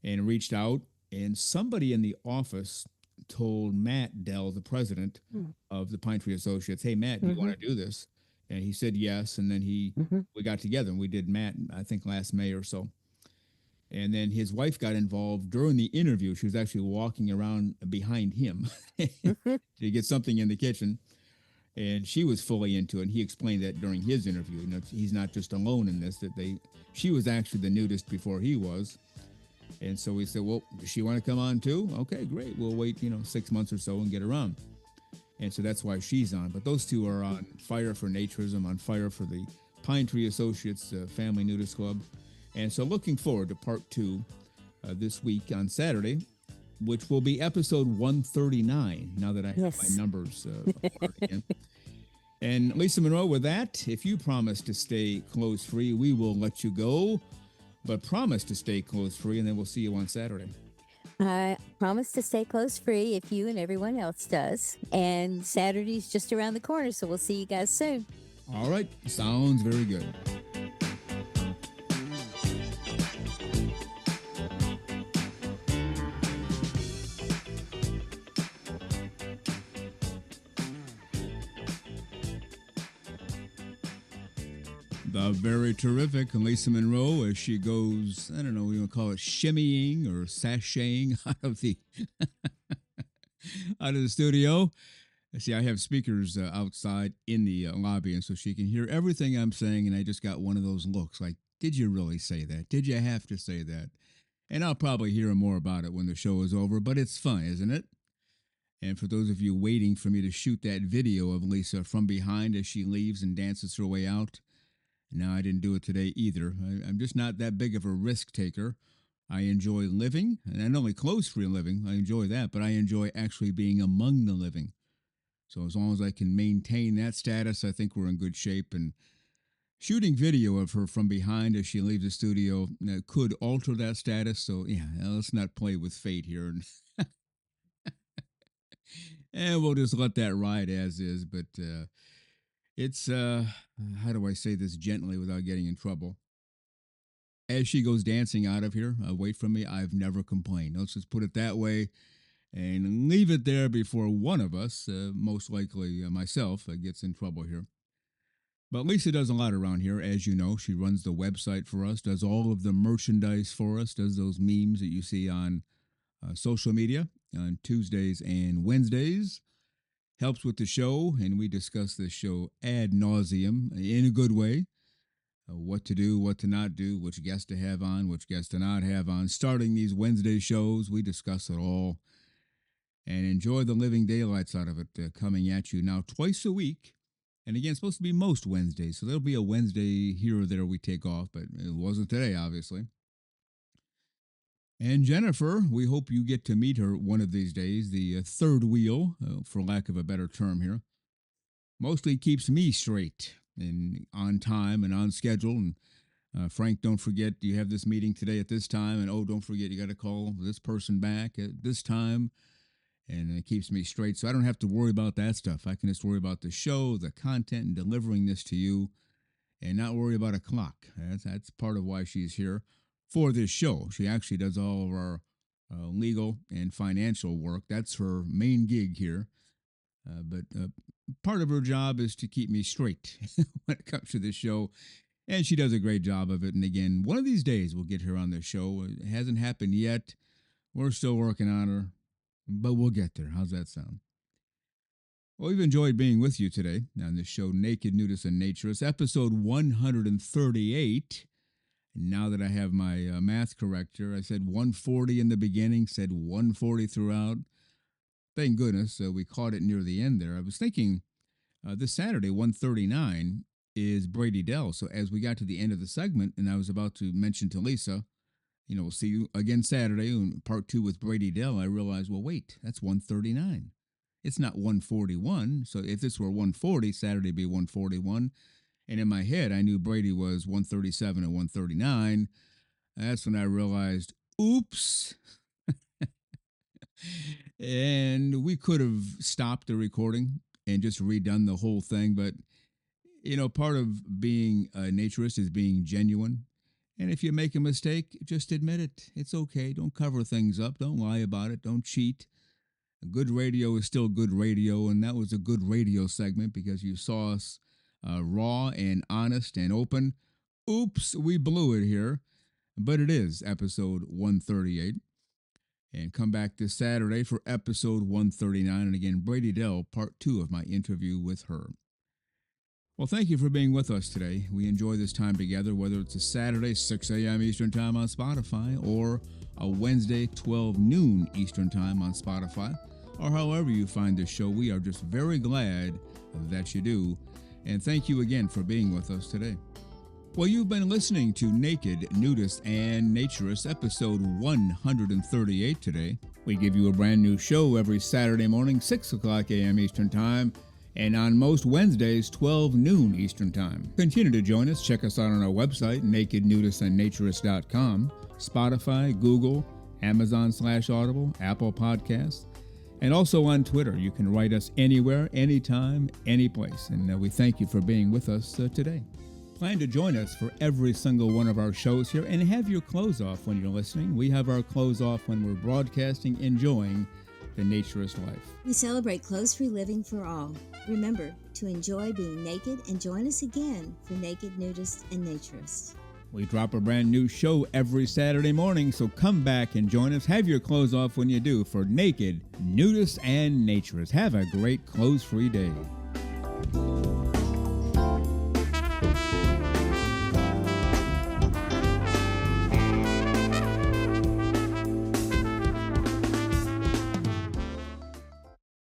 B: And reached out, and somebody in the office told Matt Dell, the president
A: mm,
B: of the Pine Tree Associates, "Hey Matt, do you want
A: mhm,
B: to do this?" And he said yes. And then
A: mhm,
B: we got together and we did Matt, I think last May or so. And then his wife got involved during the interview. She was actually walking around behind him
A: mhm.
B: to get something in the kitchen, and she was fully into it. And he explained that during his interview. He's not just alone in this. She was actually the nudist before he was, and so we said, well, does she want to come on too? Okay, great. We'll wait, 6 months or so and get her on. And so that's why she's on. But those two are on fire for Naturism, on fire for the Pine Tree Associates Family Nudist Club. And so looking forward to part two this week on Saturday, which will be episode 139, now that I have my
A: Yes.
B: numbers ordered again. And Lisa Monroe, with that, if you promise to stay clothes free, we will let you go. But promise to stay clothes free, and then we'll see you on Saturday.
A: I promise to stay close free if you and everyone else does. And Saturday's just around the corner, so we'll see you guys soon.
B: All right. Sounds very good. The very terrific Lisa Monroe as she goes, I don't know, you want to call it shimmying or sashaying out of the studio. See, I have speakers outside in the lobby, and so she can hear everything I'm saying. And I just got one of those looks like, did you really say that? Did you have to say that? And I'll probably hear more about it when the show is over, but it's fun, isn't it? And for those of you waiting for me to shoot that video of Lisa from behind as she leaves and dances her way out, no, I didn't do it today either. I'm just not that big of a risk taker. I enjoy living, and not only clothes free living, I enjoy that, but I enjoy actually being among the living. So as long as I can maintain that status, I think we're in good shape. And shooting video of her from behind as she leaves the studio could alter that status. So yeah, let's not play with fate here, and we'll just let that ride as is. But it's how do I say this gently without getting in trouble? As she goes dancing out of here, away from me, I've never complained. Let's just put it that way and leave it there before one of us, most likely myself, gets in trouble here. But Lisa does a lot around here, as you know. She runs the website for us, does all of the merchandise for us, does those memes that you see on social media on Tuesdays and Wednesdays, helps with the show, and we discuss this show ad nauseum in a good way. What to do, what to not do, which guests to have on, which guests to not have on. Starting these Wednesday shows, we discuss it all and enjoy the living daylights out of it coming at you now twice a week. And again, it's supposed to be most Wednesdays, so there'll be a Wednesday here or there we take off, but it wasn't today, obviously. And Jennifer, we hope you get to meet her one of these days, the third wheel, for lack of a better term here. Mostly keeps me straight and on time and on schedule. And Frank, don't forget you have this meeting today at this time. And oh, don't forget you got to call this person back at this time. And it keeps me straight. So I don't have to worry about that stuff. I can just worry about the show, the content, and delivering this to you and not worry about a clock. That's part of why she's here for this show. She actually does all of our legal and financial work. That's her main gig here. But part of her job is to keep me straight when it comes to this show. And she does a great job of it. And again, one of these days we'll get her on the show. It hasn't happened yet. We're still working on her, but we'll get there. How's that sound? Well, we've enjoyed being with you today on this show, Naked Nudists and Naturists, episode 138. Now that I have my math corrector, I said 140 in the beginning, said 140 throughout. Thank goodness we caught it near the end there. I was thinking this Saturday, 139, is Brady Dell. So as we got to the end of the segment, and I was about to mention to Lisa, we'll see you again Saturday in part two with Brady Dell, I realized, well, wait, that's 139. It's not 141. So if this were 140, Saturday would be 141. And in my head, I knew Brady was 137 and 139. That's when I realized, oops. And we could have stopped the recording and just redone the whole thing. But, part of being a naturist is being genuine. And if you make a mistake, just admit it. It's okay. Don't cover things up. Don't lie about it. Don't cheat. Good radio is still good radio. And that was a good radio segment because you saw us raw and honest and open. Oops, we blew it here. But it is episode 138. And come back this Saturday for episode 139. And again, Brady Dell, part 2 of my interview with her. Well, thank you for being with us today. We enjoy this time together, whether it's a Saturday, 6 a.m. Eastern Time on Spotify, or a Wednesday, 12 noon Eastern Time on Spotify, or however you find this show. We are just very glad that you do. And thank you again for being with us today. Well, you've been listening to Naked, Nudists, and Naturist, episode 138 today. We give you a brand new show every Saturday morning, 6 o'clock a.m. Eastern Time, and on most Wednesdays, 12 noon Eastern Time. Continue to join us. Check us out on our website, nakednudistandnaturist.com, Spotify, Google, Amazon/Audible, Apple Podcasts, and also on Twitter. You can write us anywhere, anytime, any place. And we thank you for being with us today. Plan to join us for every single one of our shows here and have your clothes off when you're listening. We have our clothes off when we're broadcasting, enjoying the naturist life.
C: We celebrate clothes-free living for all. Remember to enjoy being naked and join us again for Naked, Nudists, and Naturist.
B: We drop a brand new show every Saturday morning, so come back and join us. Have your clothes off when you do for Naked, Nudists, and Naturist. Have a great clothes-free day.